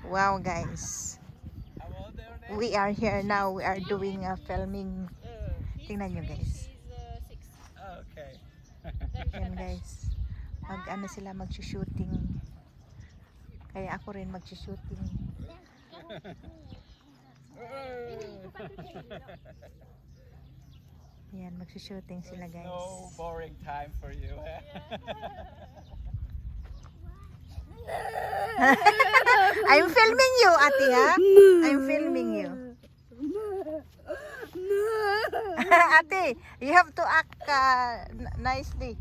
Wow, guys. We are here now. We are doing a filming. Tingnan nyo, guys. Okay. Yan, guys. Ano sila mag-shooting. Kaya ako rin mag-shooting. Yan, mag-shooting sila, guys. No boring time for you. I'm filming you, ate, ha? I'm filming you. Ate, you have to act nicely.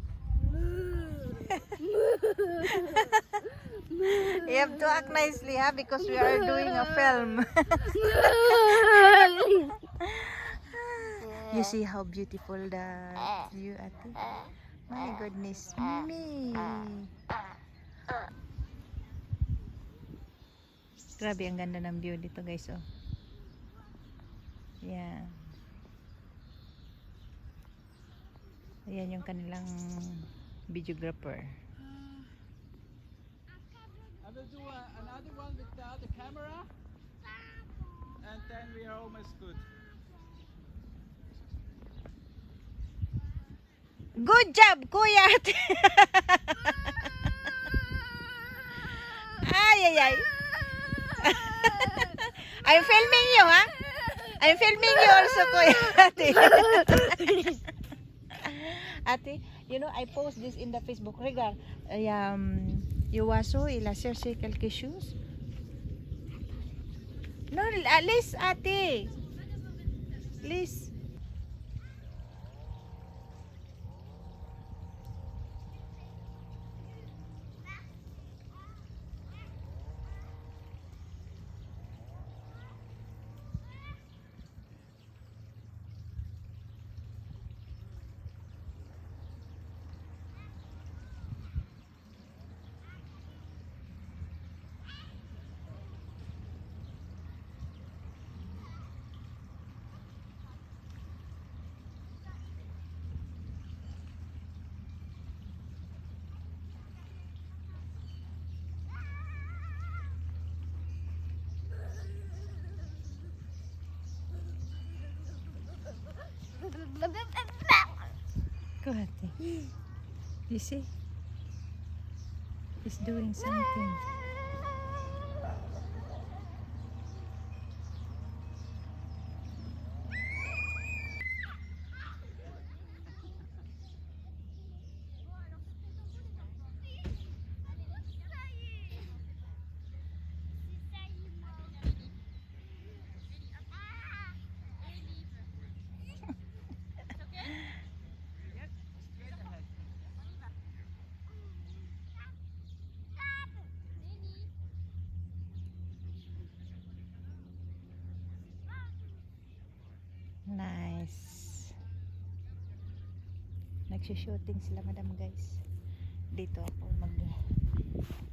You have to act nicely, ha? Because we are doing a film. You see how beautiful the view, ate? My goodness me. Grabe, ang ganda ng view dito, guys, oh. Yan. Ayan yung kanilang videographer. I will do another one without the camera, and then we are almost good. Good job, kuya! Ay, ay, ay. I'm filming you, ha? I'm filming you also, kuya. Ate. Ate, you know, I post this in the Facebook. Regar, Yuwaso, il a cherché quelque chose? No, Liz, ate. Liz. Go ahead. You see? He's doing something. Nice. Nagsushooting sila, madam, guys. Dito ako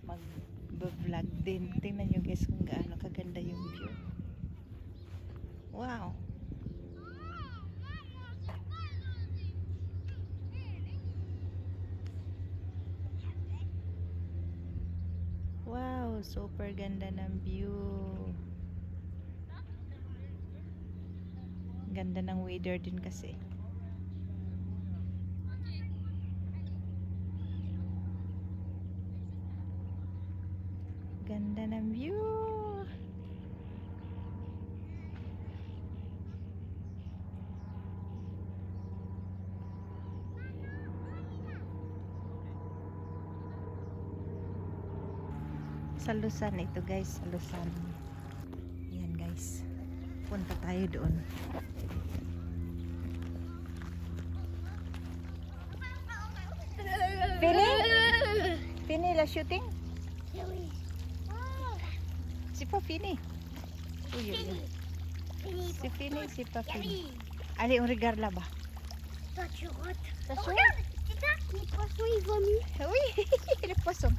mag-vlog din. Tingnan nyo, guys, kung gaano kaganda yung view. Wow. Wow, super ganda ng view. Ganda ng weather din kasi. Ganda ng view. Sa Luzon ito, guys, sa Luzon. Yan, guys. Punta tayo doon. Fini la shooting? Si pas fini. Oui, oui. C'est fini, c'est pas fini. Allez, on regarde là-bas. Toi, tu rotes. Ça Oh, chauffe? regarde, c'est ça, les poissons, ils vomissent. Oui, les poissons.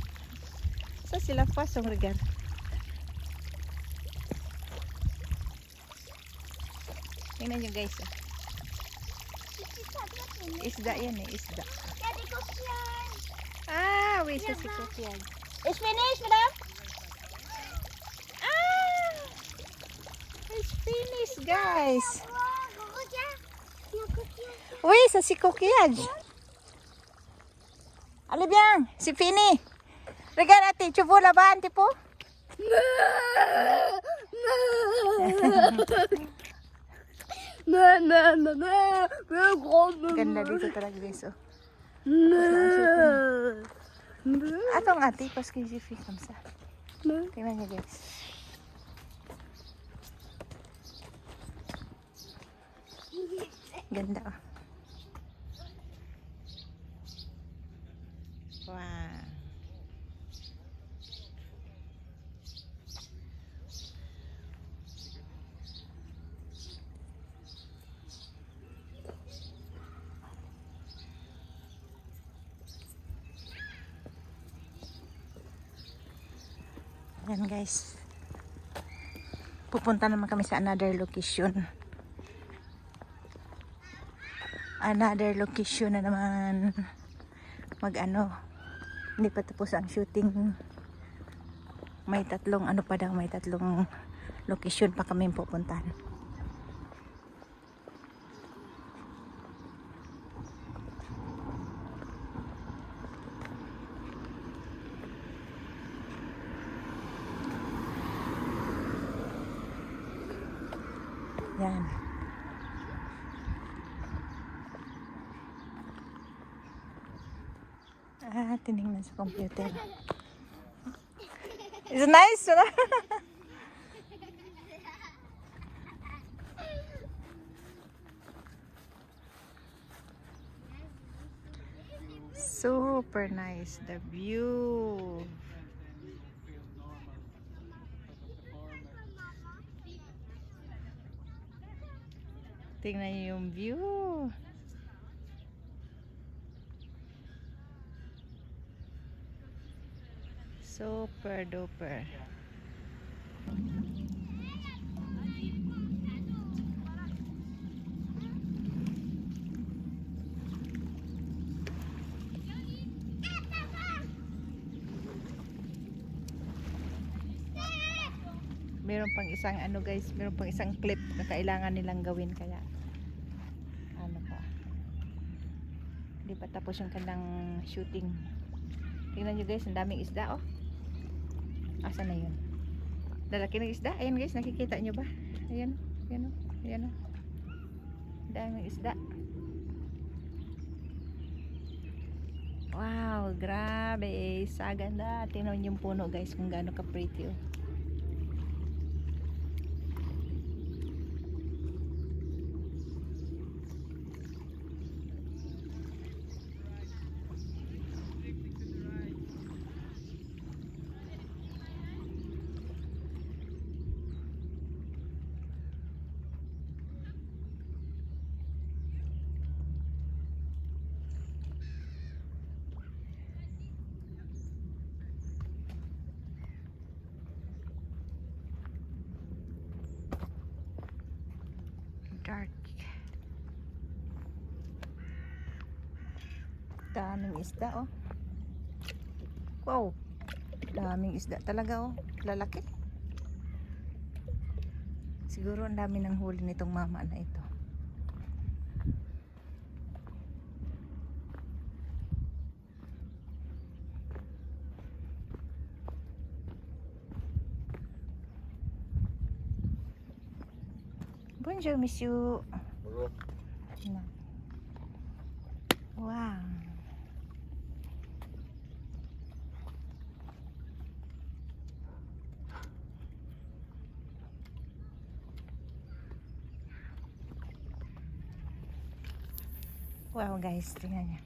Ça, c'est la poisson, regarde. Tingnan nyo, guys. C'est ça, toi, c'est Isda yan eh, isda. Il y a des coquillages. Ah, oui, ça c'est coquillage. Is finished, madame? Finish, guys. Oh, regarde. Il y a un coquillage. Oui, ça c'est coquillage. Allez bien, c'est fini. Regarde, ate, tu veux là-bas un petit peu? Ganda dito talaga guys, oh. Attends, ate, parce que j'ai fait comme ça. Tingnan niyo guys. Ganda, oh. Wow. Ayan guys. Pupunta naman kami sa another location. Another location na naman. Mag-ano. Hindi pa tapos ang shooting. May tatlong ano pa daw. May tatlong location pa kami pupuntahan. Yan. Tinignan sa computer. It's nice, no? Super nice, the view. Tingnan niyo yung view. Super duper. Meron pang isang ano guys, meron pang isang clip na kailangan nilang gawin, kaya ano pa. Hindi pa tapos yung kanilang shooting. Tingnan nyo guys, ang daming isda, oh. Asa na yun? Lalaki ng isda. Ayan guys, nakikita nyo ba? Ayan, ayan, ayan. Daming isda. Wow, grabe. Sa ganda. Tingnan yung puno guys, kung gaano ka pretty, oh. Dark. Daming isda, oh. Wow. Daming isda talaga, oh. Lalaki. Siguro ang dami ng huli nitong mama na ito. Bonjour, monsieur. Bonjour. Wow. Wow, guys, tingnan niyo.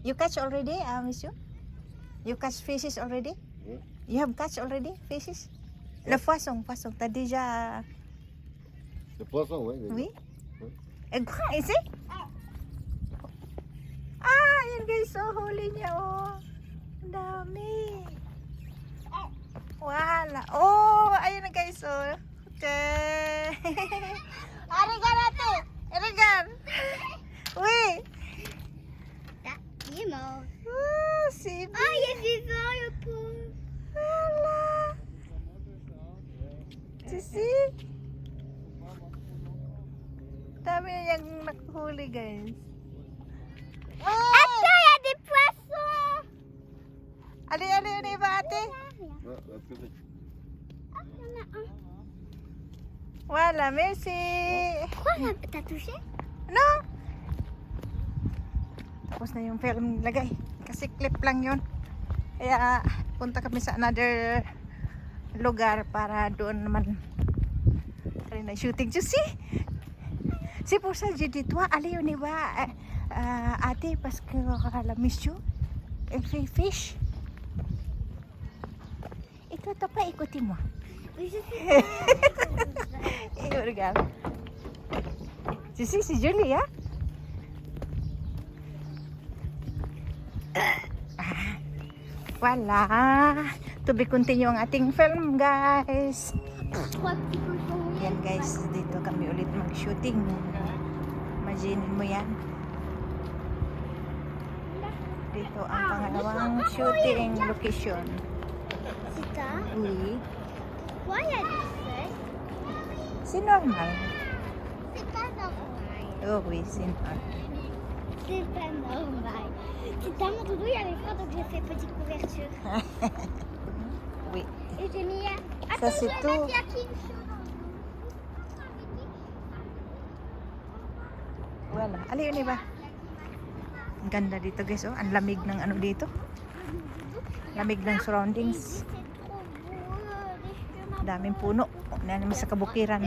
You catch already, monsieur? You catch fishes already? Hmm? You have catch already fishes? Le poisson, poisson. T'as déjà... Le poisson, oui. Oui? Oui. Grand, ici? Ah, yan guys, so huli niya, oh. Ang dami. Wala. Oh, ayun na guys, oh. Okay. Arigan natin. Arigan. Oui. Il est mort. Oh, c'est bien. Ah, il est vivant le pauvre. Voilà. C'est si dami na niyang nakuhuli, guys. Attends, il y a des poissons. Ali ba, ate? Ouais, that's good. Ah, il y en a un. Wala, merci. Quoi, t'as touché? No? Tapos na yung film lagay. Kasi clip lang yun. Kaya punta kami sa another lugar para doon naman rin na shooting. C'est pour ça que j'ai dit toi, allez on y va ate parce que la mission elle fait fish. Et toi t'as pas écouté moi. Oui, je sais. Et regarde. Tu sais, c'est joli, hein? Voilà. To be continue ang ating film, guys. Trois petits cochons. Yan, guys. Dito kami ulit mag-shooting. Imagine mo yan. Dito ang pangalawang shooting location. C'est ça. Oui. Pourquoi il y a des feuilles? C'est normal. C'est pas normal. Oh oui, c'est normal. C'est pas normal. C'est dans mon doudou, il y avait froid, donc j'ai fait petite couverture. Oui. Et j'ai mis... Ça, c'est tout. Il y a King Show. Wala. Ali, yun iba. Ang ganda dito, guys. Oh. Ang lamig ng ano dito. Lamig ng surroundings. C'est trop beau. Daming puno. Na naman sa kabukiran.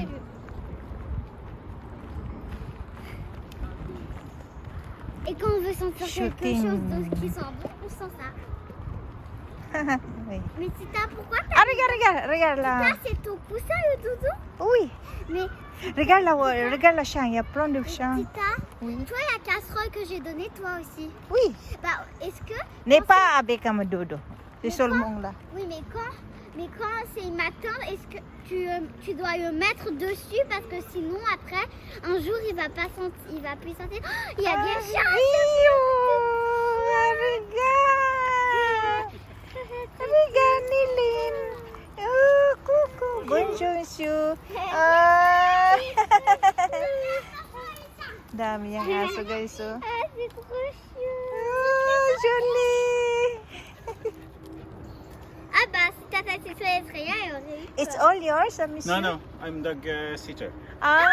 Et quand on veut sentir quelque Shooting. chose d'autre qui sent bon, on sent ça. Oui. Mais c'est ça, pourquoi t'as... Ah, regarde Ça, là. c'est ton poussin, le doudou. Oui. Mais Regarde la champ. Il y a plein de champs. Tita, Oui. toi, la casserole que j'ai donnée, toi aussi. Oui. Bah, est-ce que... N'est pas avec un dodo. C'est seulement là. Oui, mais quand c'est ma turn, est-ce que tu dois le mettre dessus parce que sinon, après, un jour, il va pas sentir, il va plus sentir. Oh, il y a des chats. Rio! Regarde! Regarde, Nilin! Oh, coucou! Bonjour, monsieur! Ah! Dami yung aso, guys, oh. Ah, c'est trop chou. Oh, joli! Ah bah, si t'as passé sur les Freya, il y aurait eu... It's all yours, monsieur? No, I'm dog sitter. Ah!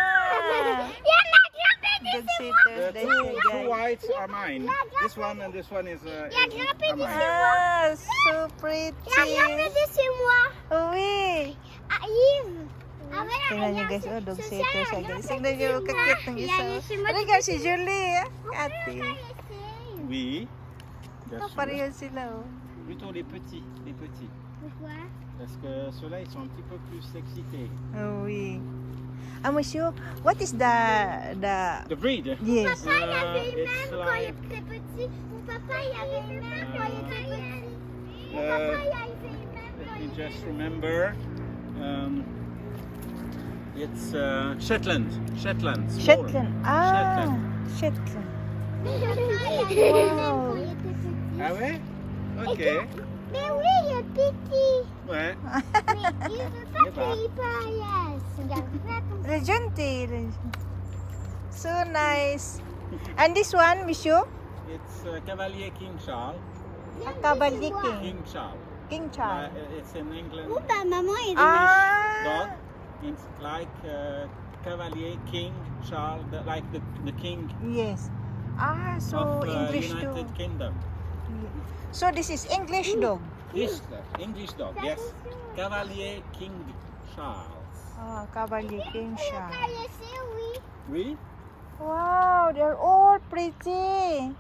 Il y en a grimpé Dog dessus. sitter, The they two say, guys. whites are mine. This one and this one is Il y a grimpé are mine. dessus. Ah, so Il y a grimpé pretty! dessus moi. Oui! Ah, Yves. Ah, voilà, Tingnan nyo, regarde, guys, oh, dog ce sitter chien, siya, il a guys. grimpé Tingnan nyo, dessus moi. kakit ng Il isa. a allé chez moi. Regarde, si Julie, ate. Oui. Bien Oh, sûr. pareho sila, oh. Plutôt les petits, Pourquoi? parce que ceux-là ils sont un petit peu plus excités. Oh, oui. Ah, monsieur, what is the... The breed. Yes. Papa, il avait eu It's même quand il like était petit. Mon papa, il avait eu même quand il était petit. Mon Uh, papa, il avait eu même let quand me il était just remember. It's Shetland. Shetland. small. Shetland. Ah, Shetland. Wow. Ah ouais? Ok. Mais oui, il est petit. Ouais. Mais il veut pas Eh ben. qu'il paraisse. Regarde, fais attention. The gentle. So nice. And this one, monsieur? It's Cavalier King Charles. Cavalier King. King Charles. King Charles. It's in England. Oh, bah, maman, il est Ah. Dog. It's like Cavalier King Charles, like the king Yes. Ah, so of English United too. Kingdom. So this is English dog. This English dog, yes. Cavalier King Charles. Ah, Cavalier King Charles. caressé, oui. Oui. Wow, they're all pretty.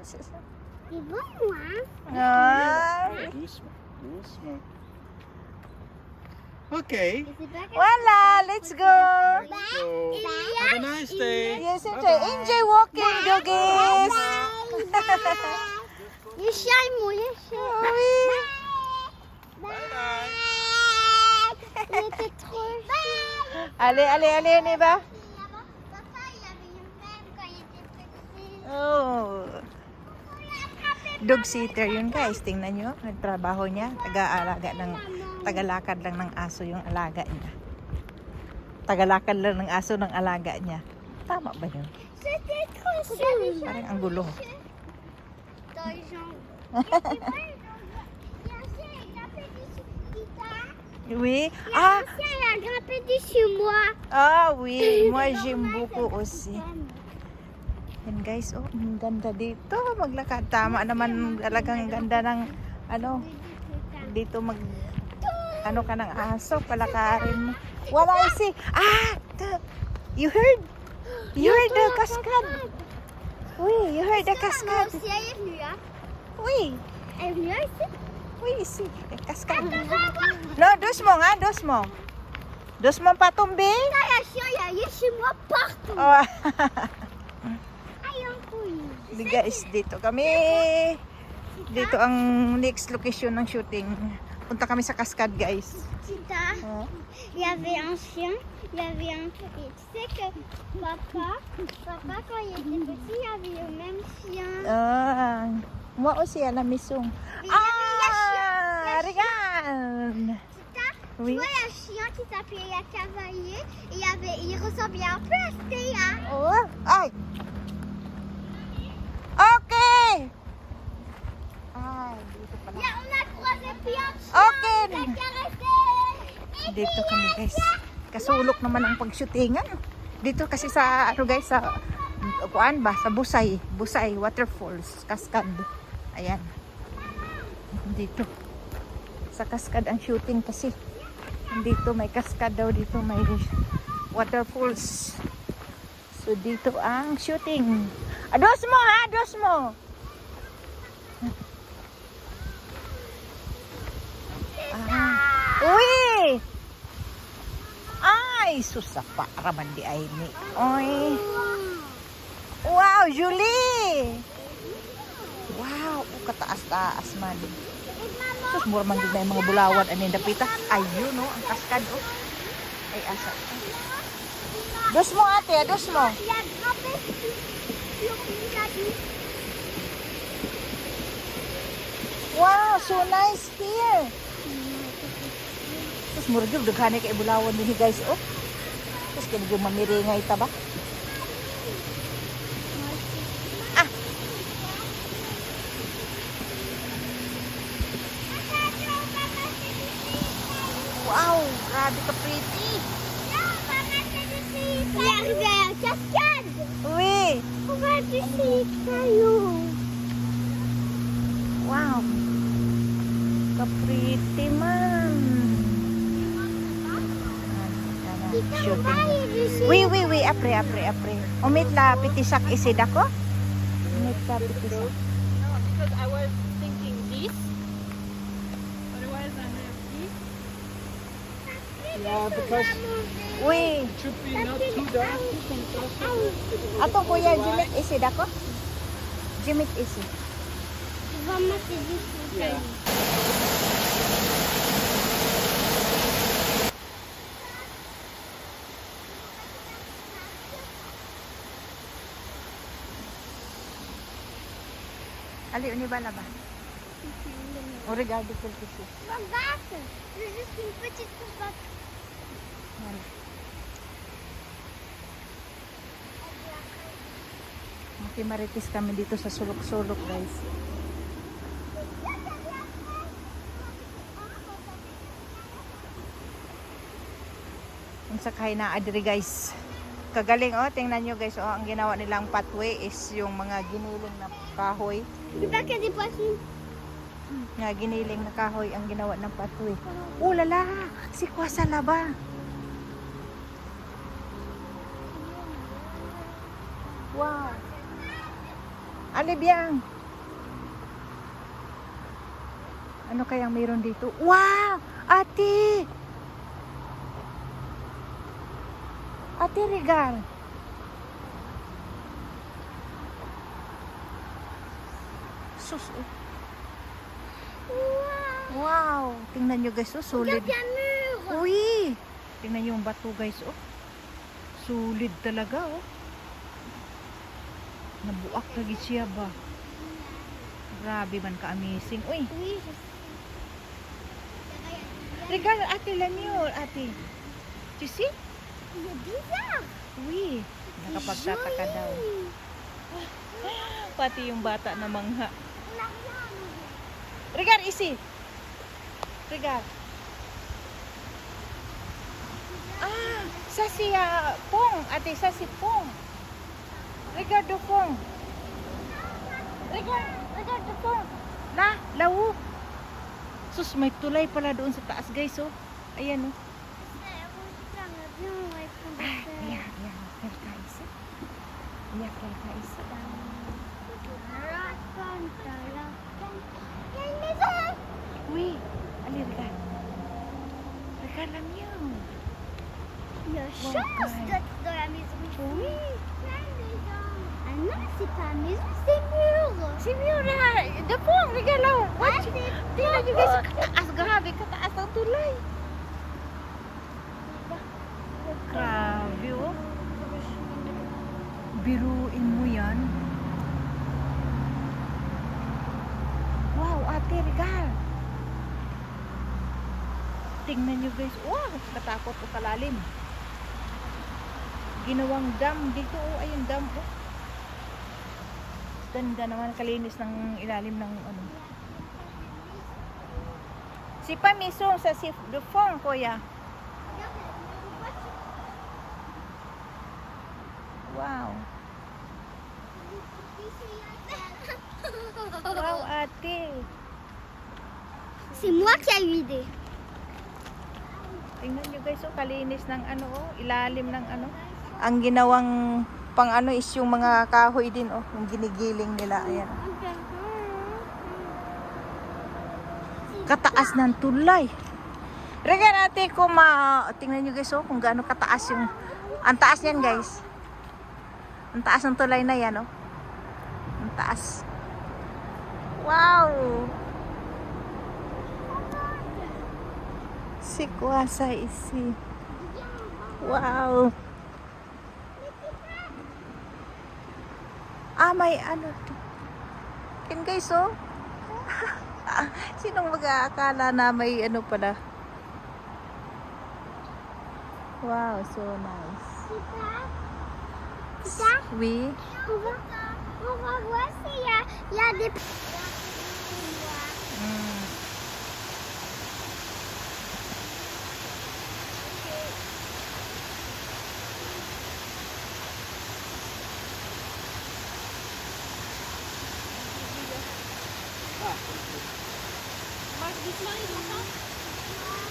C'est bon, moi. Ah. Doucement, doucement. Ok. Je sais pas quel... Voilà, let's go. So, have a nice day. Yes, Bye-bye. enjoy walking, doggies. Les chiens, ils m'ont léché. Oui. Bye. Il était trop chou. Allez, on y va. Papa, il avait eu même quand il était petit. Oh. Dog sitter yun, guys. Tingnan nyo. Nagtrabaho niya. Taga-lakad lang ng aso yung alaga niya. Tagalakan lang ng aso ng alaga niya. Tama ba yun? C'était trop chou. Parang ang gulo. Dans les jambes. Et c'est vrai, bien sûr, il a fait du Tita. Oui. Il Ah, a grimpé dessus moi. ah, oui. Moi, j'aime beaucoup aussi. Yan guys, oh, ang ganda dito. Maglakad. Tama naman talagang ganda ng, ano, dito mag, ano ka ng aso, palakarin mo. Wala si, you heard? You heard the cascade? Oui, you heard the cascade? Si elle est venue, hein. Oui, Elle est venue ici. oui, ici, the cascade. No, doucement, ha, doucement. Doucement pas tomber. Il y a un chien, il y a chez moi partout. Oh, Aïe, un couille. di guys, dito kami. Dito ang next location ng shooting. Punta kami sa cascade, guys. Tita, Oh. il y avait un chien, il y avait un... Et tu sais que papa, quand il était petit, il y avait le même chien. Ah, moi aussi à la maison. Il y avait Ah, regarde. Tita, Oui. tu vois, il y a un chien qui s'appelait la cavalier. Et il ressemblait un peu à Stéa. Oh, ay. Okay. Ay, dito pala. Là, on a croisé plein de chiens. Okay. On a caressé. Et Dito kami, guys. Kasulok naman ang pagshootingan. Dito kasi sa, ano guys, sa, kuan ba? Sa Busay. Busay Waterfalls. Cascade. Ayan. Dito. Sa cascade ang shooting kasi. Dito may cascade daw. Dito may waterfalls. So dito ang shooting. Dos mo ha, dos mo. Uy! Ay, susapa raman di ay ni. Oy. Wow, Julie! Wow, kataas-taas man. Sus, mura man din na yung mga bulawan anin dapita. Ayun, no, ang kaskad, oh. Ay, asa. Dos mo, ate, dos mo. il a grimpé sur une cabine. Wow, so nice here. Sus, mura din, daghanay kay bulawan din, guys, oh. Sus, kinigyo mamiringay ta ba? Wow, grabe ka pretty. Il est arrivé à la cascade. Uy, On va dessus, caillou. wow. Ka pretty man. Shooting. Oui, après. Umit la pitisak isid ako? Umit la pitisak. No, because I was thinking this. Otherwise, I have this. Yeah, because Uy, it should be not too dark, too contrasted. ato kuya, Jimit isid ako? Jimit isid. On va mettre dessus, caillou. Ali, uni ba ba? O regarding ko kasi. Ma batte, c'est juste une petite courbature. Yan. Makimaritis kami dito sa sulok-sulok, guys. Ang sakay na adri, guys. Kagaling, oh. Tingnan nyo, guys. Oh, ang ginawa nilang pathway is yung mga giniling na kahoy. Il n'y a pas que des poissons. Nga giniling na kahoy ang ginawa ng pathway. Oh, lala! Si Kwasa Laba. Wow! Alibyang! Ano kayang mayroon dito? Wow! Ate! Ate Regal! Sus! Oh. Wow. Wow! Tingnan nyo, guys, oh, solid. Regarde, il y a un mur. Uy! Tingnan nyo yung bato, guys, oh. Solid talaga, oh. Nabuak lagi siya ba? Grabe man ka-amazing. Uy! Oui, je sais. Regal, ate, lamyo, ate. You see? Il est bizarre. Oui. Nakapagtataka daw. Joli. Pati yung bata na mangha. On n'a rien à manger. Regarde ici. Regarde. Ah, ça c'est pont. Ate, ça c'est pont. Regarde le pont. Regarde le pont. Là-haut. Sus, may tulay pala doon sa taas, guys, oh. Ayan, oh. Viens, on va prendre Ah, ça. viens, quelqu'un ici. Il y a quelqu'un ici. Il y a une maison. Oui. Allez, regarde. Regarde la mienne. Il y a Bon, chance ouais. d'être dans la maison. Oui. La maison. Ah non, c'est pas la maison, c'est mur. Si Miura, the pong, regarde là. Ah, Watch. c'est Tingnan nyo guys, kataas, grabe, kataas ang tulay. Grabe, oh. Biruin mo yan. Wow, ate, regal. Tingnan nyo guys, wow, katakot o kalalim. Ginawang dam dito, oh, ayun dam, oh. Ganda naman, kalinis ng ilalim ng ano. Si pas maison, ça c'est de fond, kuya. Wow. Wow, ate. C'est moi qui ai eu l'idée. Tingnan nyo guys, oh, kalinis ng ano, oh, ilalim ng ano. Ang ginawang pang ano is yung mga kahoy din, oh, yung ginigiling nila, ayan. Kataas ng tulay. Regan ate ko tingnan nyo guys, oh, kung gaano kataas yung, ang taas yan guys. Ang taas ng tulay na yan, oh. Ang taas. Wow! C'est quoi ça ici? Wow! Ah, may ano to. Yan guys, oh. Sinong mag-aakala na may ano pala? Wow, so nice. C'est ça? Oui. On va voir s'il y a des... Mm. Ah,